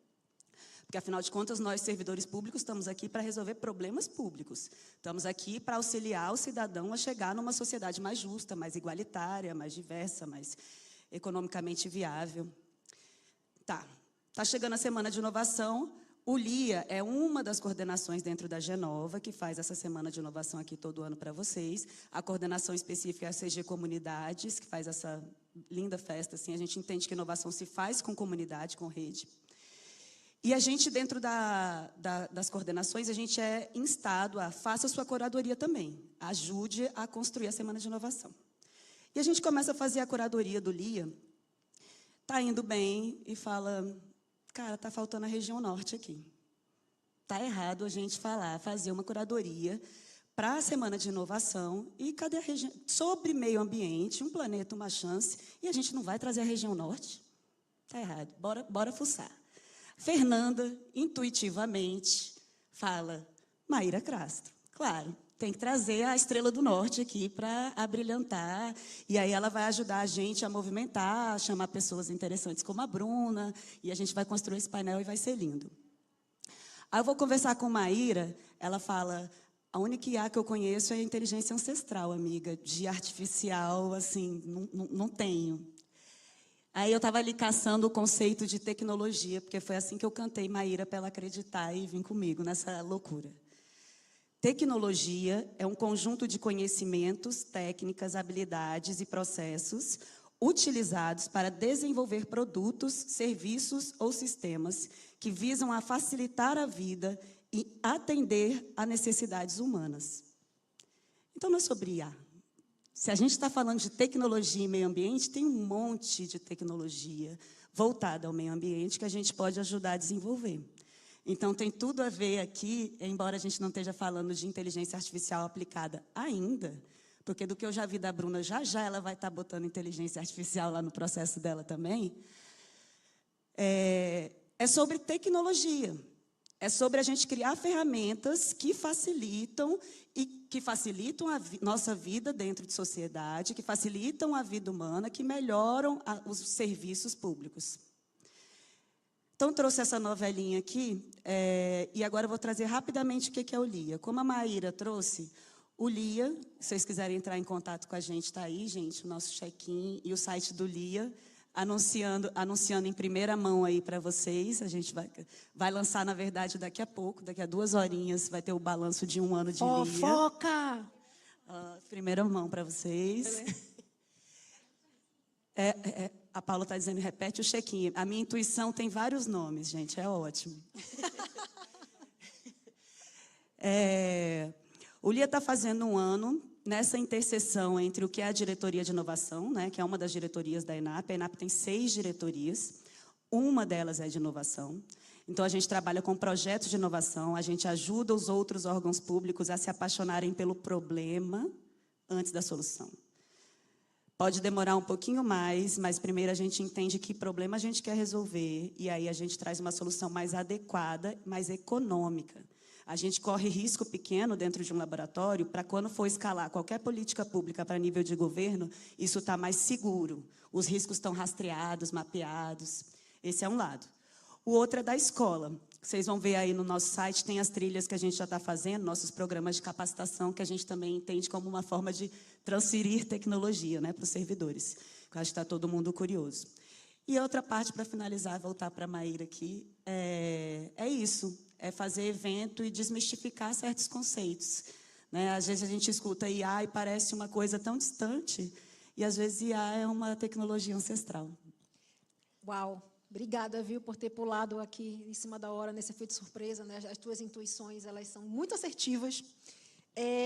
Porque, afinal de contas, nós, servidores públicos, estamos aqui para resolver problemas públicos. Estamos aqui para auxiliar o cidadão a chegar numa sociedade mais justa, mais igualitária, mais diversa, mais economicamente viável. Tá chegando a Semana de Inovação. O Lia é uma das coordenações dentro da Genova, que faz essa Semana de Inovação aqui todo ano para vocês. A coordenação específica é a CG Comunidades, que faz essa linda festa. Assim, a gente entende que inovação se faz com comunidade, com rede. E a gente, dentro das coordenações, a gente é instado a faça sua curadoria também. Ajude a construir a Semana de Inovação. E a gente começa a fazer a curadoria do Lia. Está indo bem e fala... Cara, está faltando a região norte aqui. Está errado a gente fazer uma curadoria para a Semana de Inovação. E cadê a região? Sobre meio ambiente, um planeta, uma chance, e a gente não vai trazer a região norte? Está errado. Bora fuçar. Fernanda, intuitivamente, fala, Maíra Castro. Claro, tem que trazer a Estrela do Norte aqui para abrilhantar. E aí ela vai ajudar a gente a movimentar, a chamar pessoas interessantes como a Bruna. E a gente vai construir esse painel e vai ser lindo. Aí eu vou conversar com Maíra, ela fala, a única IA que eu conheço é a inteligência ancestral, amiga. De artificial, assim, não tenho. Aí eu estava ali caçando o conceito de tecnologia, porque foi assim que eu cantei Maíra para ela acreditar e vir comigo nessa loucura. Tecnologia é um conjunto de conhecimentos, técnicas, habilidades e processos utilizados para desenvolver produtos, serviços ou sistemas que visam a facilitar a vida e atender a necessidades humanas. Então, não é sobre IA. Se a gente está falando de tecnologia e meio ambiente, tem um monte de tecnologia voltada ao meio ambiente que a gente pode ajudar a desenvolver. Então, tem tudo a ver aqui, embora a gente não esteja falando de inteligência artificial aplicada ainda, porque do que eu já vi da Bruna, já ela vai estar botando inteligência artificial lá no processo dela também, é sobre tecnologia. É sobre a gente criar ferramentas que facilitam a nossa vida dentro de sociedade, que facilitam a vida humana, que melhoram os serviços públicos. Então, trouxe essa novelinha aqui, e agora eu vou trazer rapidamente o que é o LIA. Como a Maíra trouxe, o LIA, se vocês quiserem entrar em contato com a gente, está aí, gente, o nosso check-in e o site do LIA, anunciando em primeira mão aí para vocês. A gente vai lançar, na verdade, daqui a pouco, daqui a 2 horinhas, vai ter o balanço de 1 ano de LIA. Fofoca! Primeira mão para vocês. A Paula está dizendo, repete o check-in. A minha intuição tem vários nomes, gente, é ótimo. O LIA está fazendo 1 ano nessa interseção entre o que é a diretoria de inovação, né, que é uma das diretorias da ENAP. A ENAP tem 6 diretorias, uma delas é de inovação. Então, a gente trabalha com projetos de inovação, a gente ajuda os outros órgãos públicos a se apaixonarem pelo problema antes da solução. Pode demorar um pouquinho mais, mas primeiro a gente entende que problema a gente quer resolver, e aí a gente traz uma solução mais adequada, mais econômica. A gente corre risco pequeno dentro de um laboratório para, quando for escalar qualquer política pública para nível de governo, isso está mais seguro. Os riscos estão rastreados, mapeados. Esse é um lado. O outro é da escola. Vocês vão ver aí no nosso site, tem as trilhas que a gente já está fazendo, nossos programas de capacitação, que a gente também entende como uma forma de transferir tecnologia, né, para os servidores. Eu acho que está todo mundo curioso. E a outra parte, para finalizar, voltar para a Maíra aqui, é isso. É fazer evento e desmistificar certos conceitos, né? Às vezes a gente escuta IA e parece uma coisa tão distante, e às vezes IA é uma tecnologia ancestral. Uau! Obrigada, viu, por ter pulado aqui em cima da hora, nesse efeito surpresa, né? As tuas intuições, elas são muito assertivas.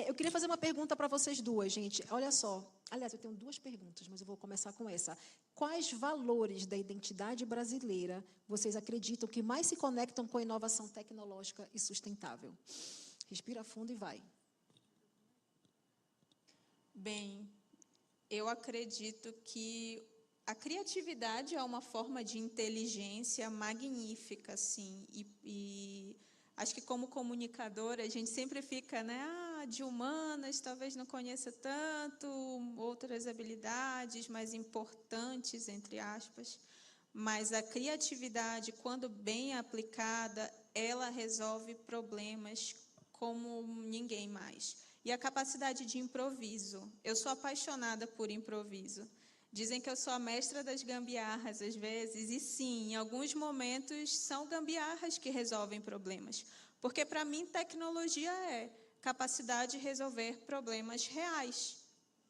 Eu queria fazer uma pergunta para vocês duas, gente. Olha só. Aliás, eu tenho 2 perguntas, mas eu vou começar com essa. Quais valores da identidade brasileira vocês acreditam que mais se conectam com a inovação tecnológica e sustentável? Respira fundo e vai. Bem, eu acredito que a criatividade é uma forma de inteligência magnífica, assim, e acho que, como comunicadora, a gente sempre fica, né, de humanas, talvez não conheça tanto, outras habilidades mais importantes, entre aspas, mas a criatividade, quando bem aplicada, ela resolve problemas como ninguém mais. E a capacidade de improviso. Eu sou apaixonada por improviso. Dizem que eu sou a mestra das gambiarras, às vezes, e sim, em alguns momentos, são gambiarras que resolvem problemas. Porque, para mim, tecnologia é capacidade de resolver problemas reais.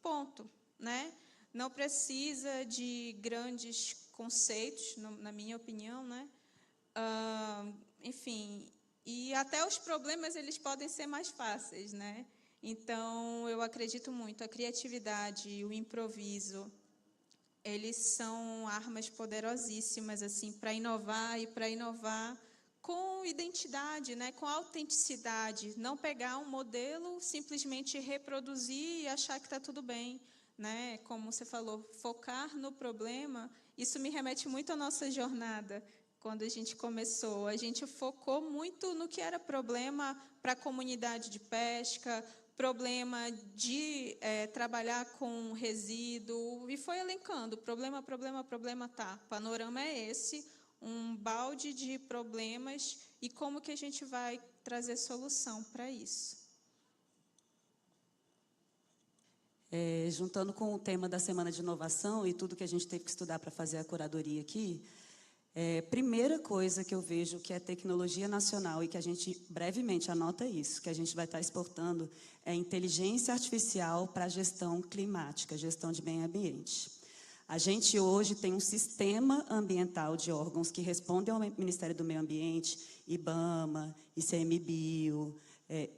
Ponto, né? Não precisa de grandes conceitos, na minha opinião, né? Enfim, e até os problemas, eles podem ser mais fáceis, né? Então, eu acredito muito, a criatividade, o improviso, eles são armas poderosíssimas, assim, para inovar, e para inovar com identidade, né, com autenticidade, não pegar um modelo, simplesmente reproduzir e achar que está tudo bem, né? Como você falou, focar no problema. Isso me remete muito à nossa jornada. Quando a gente começou, a gente focou muito no que era problema para a comunidade de pesca, problema de trabalhar com resíduo, e foi elencando, problema, tá. O panorama é esse, um balde de problemas, e como que a gente vai trazer solução para isso. Juntando com o tema da Semana de Inovação e tudo que a gente teve que estudar para fazer a curadoria aqui, Primeira coisa que eu vejo que é tecnologia nacional e que a gente brevemente anota isso, que a gente vai estar exportando, é inteligência artificial para gestão climática, gestão de meio ambiente. A gente hoje tem um sistema ambiental de órgãos que respondem ao Ministério do Meio Ambiente, IBAMA, ICMBio,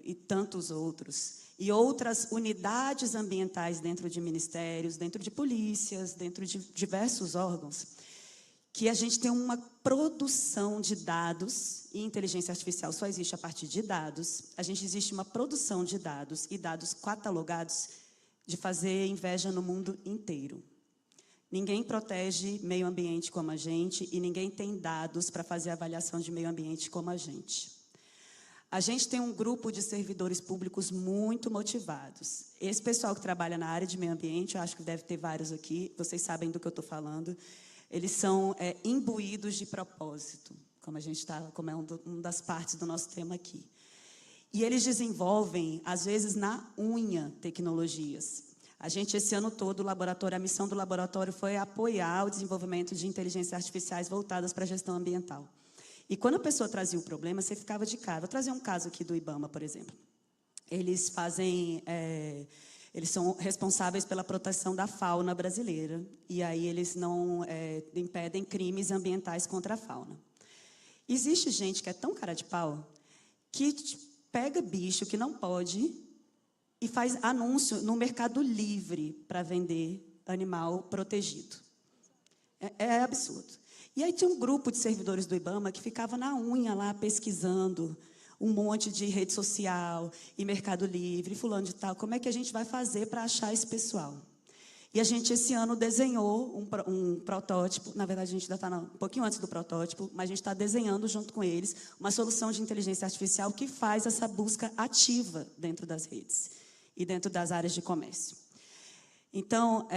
e tantos outros. E outras unidades ambientais dentro de ministérios, dentro de polícias, dentro de diversos órgãos, que a gente tem uma produção de dados, e inteligência artificial só existe a partir de dados, existe uma produção de dados e dados catalogados de fazer inveja no mundo inteiro. Ninguém protege meio ambiente como a gente e ninguém tem dados para fazer avaliação de meio ambiente como a gente. A gente tem um grupo de servidores públicos muito motivados. Esse pessoal que trabalha na área de meio ambiente, eu acho que deve ter vários aqui, vocês sabem do que eu estou falando, eles são imbuídos de propósito, como é uma das partes do nosso tema aqui. E eles desenvolvem, às vezes, na unha, tecnologias. A gente, esse ano todo, a missão do laboratório foi apoiar o desenvolvimento de inteligências artificiais voltadas para a gestão ambiental. E quando a pessoa trazia o problema, você ficava de cara. Vou trazer um caso aqui do IBAMA, por exemplo. Eles são responsáveis pela proteção da fauna brasileira. E aí eles não impedem crimes ambientais contra a fauna. Existe gente que é tão cara de pau que pega bicho que não pode e faz anúncio no Mercado Livre para vender animal protegido. É absurdo. E aí tinha um grupo de servidores do IBAMA que ficava na unha lá pesquisando um monte de rede social e Mercado Livre, fulano de tal. Como é que a gente vai fazer para achar esse pessoal? E a gente, esse ano, desenhou um protótipo. Na verdade, a gente ainda está um pouquinho antes do protótipo, mas a gente está desenhando, junto com eles, uma solução de inteligência artificial que faz essa busca ativa dentro das redes e dentro das áreas de comércio. Então,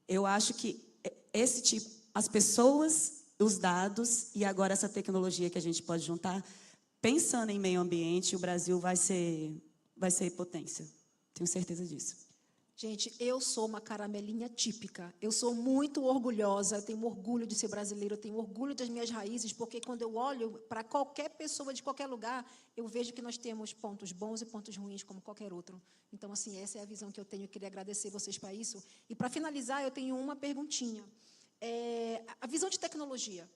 eu acho que esse tipo, as pessoas, os dados e agora essa tecnologia que a gente pode juntar, pensando em meio ambiente, o Brasil vai ser potência. Tenho certeza disso. Gente, eu sou uma caramelinha típica. Eu sou muito orgulhosa, eu tenho orgulho de ser brasileira, eu tenho orgulho das minhas raízes, porque quando eu olho para qualquer pessoa de qualquer lugar, eu vejo que nós temos pontos bons e pontos ruins, como qualquer outro. Então, assim, essa é a visão que eu tenho. Eu queria agradecer vocês para isso. E, para finalizar, eu tenho uma perguntinha. A visão de tecnologia.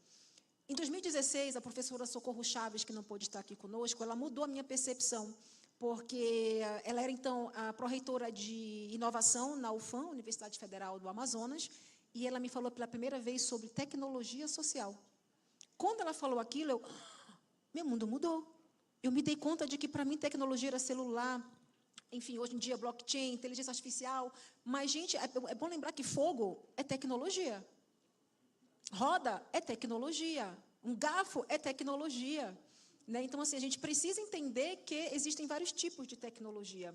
Em 2016, a professora Socorro Chaves, que não pôde estar aqui conosco, ela mudou a minha percepção, porque ela era, então, a pró-reitora de inovação na UFAM, Universidade Federal do Amazonas, e ela me falou pela primeira vez sobre tecnologia social. Quando ela falou aquilo, meu mundo mudou. Eu me dei conta de que, para mim, tecnologia era celular, enfim, hoje em dia, blockchain, inteligência artificial, mas, gente, é bom lembrar que fogo é tecnologia. Roda é tecnologia. Um garfo é tecnologia. Né? Então, assim, a gente precisa entender que existem vários tipos de tecnologia.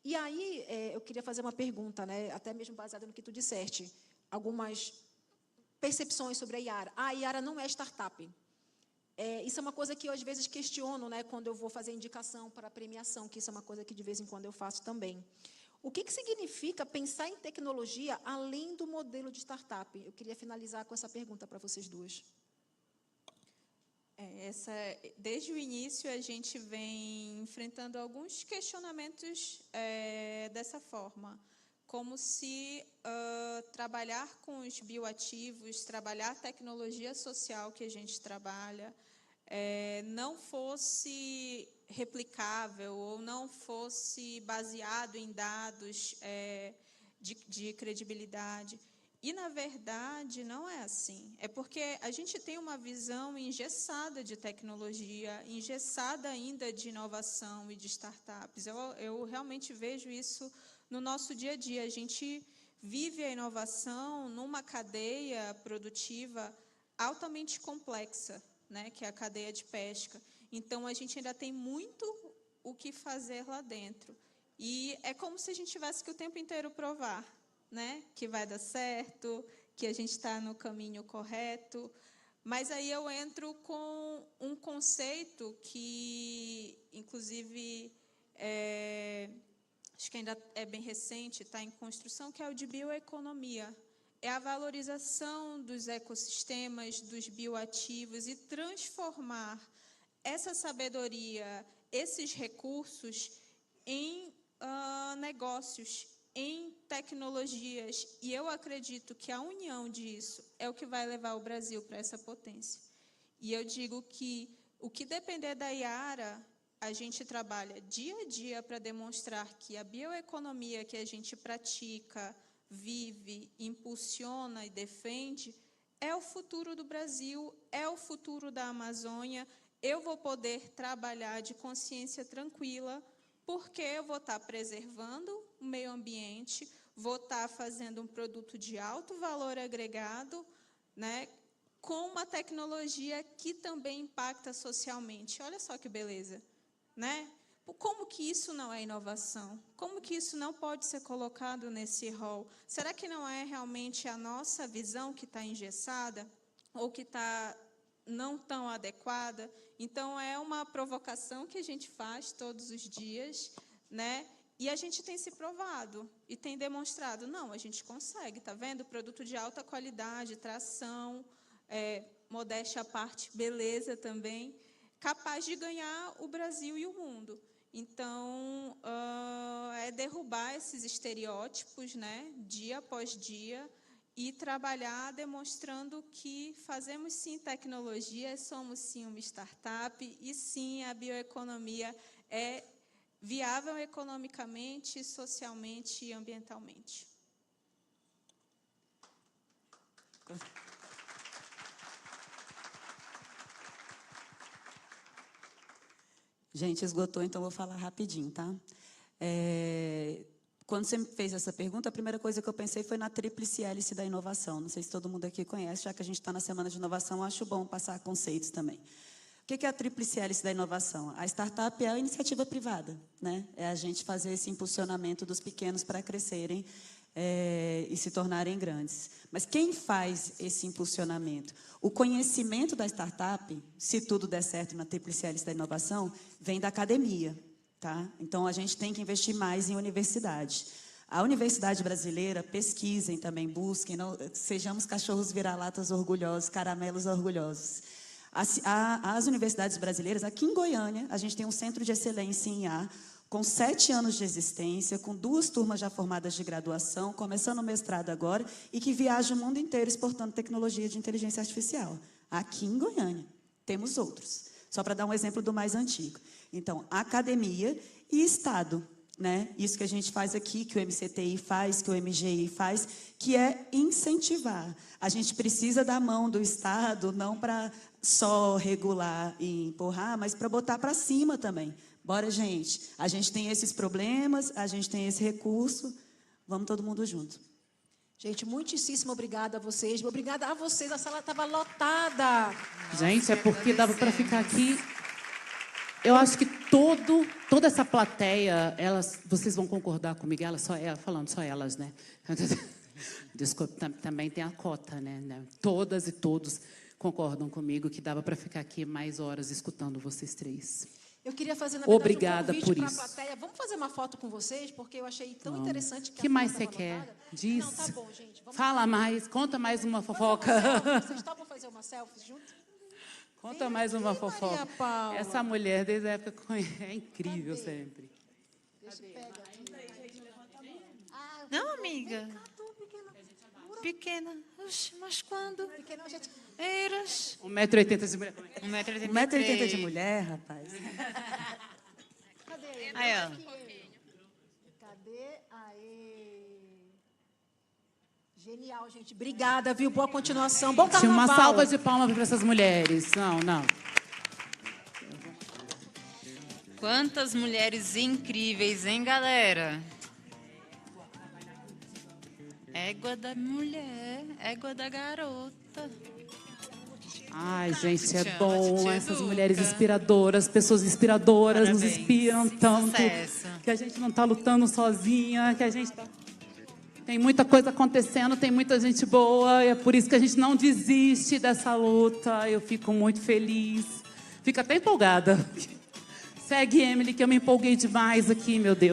E aí, eu queria fazer uma pergunta, né? Até mesmo baseada no que tu disseste, algumas percepções sobre a Iara. A Iara não é startup. Isso é uma coisa que eu, às vezes, questiono, né? Quando eu vou fazer indicação para premiação, que isso é uma coisa que, de vez em quando, eu faço também. O que significa pensar em tecnologia além do modelo de startup? Eu queria finalizar com essa pergunta para vocês duas. Desde o início, a gente vem enfrentando alguns questionamentos dessa forma, como se trabalhar com os bioativos, trabalhar a tecnologia social que a gente trabalha, não fosse replicável ou não fosse baseado em dados de credibilidade. E, na verdade, não é assim. É porque a gente tem uma visão engessada de tecnologia, engessada ainda de inovação e de startups. Eu realmente vejo isso no nosso dia a dia. A gente vive a inovação numa cadeia produtiva altamente complexa, né, que é a cadeia de pesca. Então, a gente ainda tem muito o que fazer lá dentro. E é como se a gente tivesse que o tempo inteiro provar, né, que vai dar certo, que a gente está no caminho correto. Mas aí eu entro com um conceito que, inclusive, acho que ainda é bem recente, está em construção, que é o de bioeconomia. é a valorização dos ecossistemas, dos bioativos e transformar essa sabedoria, esses recursos em negócios, em tecnologias. E eu acredito que a união disso é o que vai levar o Brasil para essa potência. E eu digo que o que depender da Yara, a gente trabalha dia a dia para demonstrar que a bioeconomia que a gente pratica, vive, impulsiona e defende, é o futuro do Brasil, é o futuro da Amazônia. Eu vou poder trabalhar de consciência tranquila, porque eu vou estar preservando o meio ambiente, vou estar fazendo um produto de alto valor agregado, né, com uma tecnologia que também impacta socialmente. Olha só que beleza, né? Como que isso não é inovação? Como que isso não pode ser colocado nesse rol? Será que não é realmente a nossa visão que está engessada ou que está não tão adequada? Então, é uma provocação que a gente faz todos os dias, né? E a gente tem se provado e tem demonstrado, não, a gente consegue, tá vendo? Produto de alta qualidade, tração, modéstia à parte, beleza também, capaz de ganhar o Brasil e o mundo. Então, é derrubar esses estereótipos, né, dia após dia, e trabalhar demonstrando que fazemos sim tecnologia, somos sim uma startup, e sim a bioeconomia é viável economicamente, socialmente e ambientalmente. Gente, esgotou, então vou falar rapidinho, tá? Quando você me fez essa pergunta, a primeira coisa que eu pensei foi na tríplice hélice da inovação. Não sei se todo mundo aqui conhece, já que a gente está na Semana de Inovação, acho bom passar conceitos também. O que é a tríplice hélice da inovação? A startup é a iniciativa privada, né? É a gente fazer esse impulsionamento dos pequenos para crescerem e se tornarem grandes. Mas quem faz esse impulsionamento? O conhecimento da startup, se tudo der certo na tríplice hélice da inovação, vem da academia. Tá? Então, a gente tem que investir mais em universidade. A universidade brasileira, pesquisem também, busquem, não, sejamos cachorros vira-latas orgulhosos, caramelos orgulhosos. As universidades brasileiras, aqui em Goiânia, a gente tem um centro de excelência em IA, com 7 anos de existência, com 2 turmas já formadas de graduação, começando o mestrado agora, e que viaja o mundo inteiro exportando tecnologia de inteligência artificial. Aqui em Goiânia. Temos outros. Só para dar um exemplo do mais antigo. Então, academia e Estado, né? Isso que a gente faz aqui, que o MCTI faz, que o MGI faz, que é incentivar. A gente precisa da mão do Estado, não para só regular e empurrar, mas para botar para cima também. Bora, gente. A gente tem esses problemas, a gente tem esse recurso, vamos todo mundo junto. Gente, muitíssimo obrigada a vocês. Obrigada a vocês, a sala estava lotada. Gente, é porque dava para ficar aqui. Eu acho que toda essa plateia, vocês vão concordar comigo, falando só elas, né? Desculpa, também tem a cota, né? Todas e todos concordam comigo que dava para ficar aqui mais horas escutando vocês três. Eu queria fazer, na verdade, Obrigada um convite por para a isso. plateia. Vamos fazer uma foto com vocês, porque eu achei tão interessante que que a mais sala você estava quer? lotada. Diz. Não, tá bom, gente. Vamos Fala mais, conta mais uma fofoca. Vocês topam fazer uma selfie junto? Conta mais uma fofoca. Maria Paula. Essa mulher, desde a época, é incrível sempre. Deixa eu pegar. Não, amiga. Pequena. Oxe, mas quando? Pequena, gente. Eras. 1,80 m de mulher. 1,83 1,80 m de mulher, rapaz. Cadê ele? Aí, ó. Cadê? Aê. Genial, gente. Obrigada, viu? Boa continuação. Bom Tinha carnaval. uma salva de palmas para essas mulheres. Não. Quantas mulheres incríveis, hein, galera? Égua da mulher, égua da garota. Ai, gente, é Te amo, bom. te Essas educa. mulheres inspiradoras, pessoas inspiradoras, nos Parabéns. inspiram tanto. Sucesso. Que a gente não está lutando sozinha, que a gente tá... Tem muita coisa acontecendo, tem muita gente boa, e é por isso que a gente não desiste dessa luta. Eu fico muito feliz. Fico até empolgada. Segue, Emily, que eu me empolguei demais aqui, meu Deus.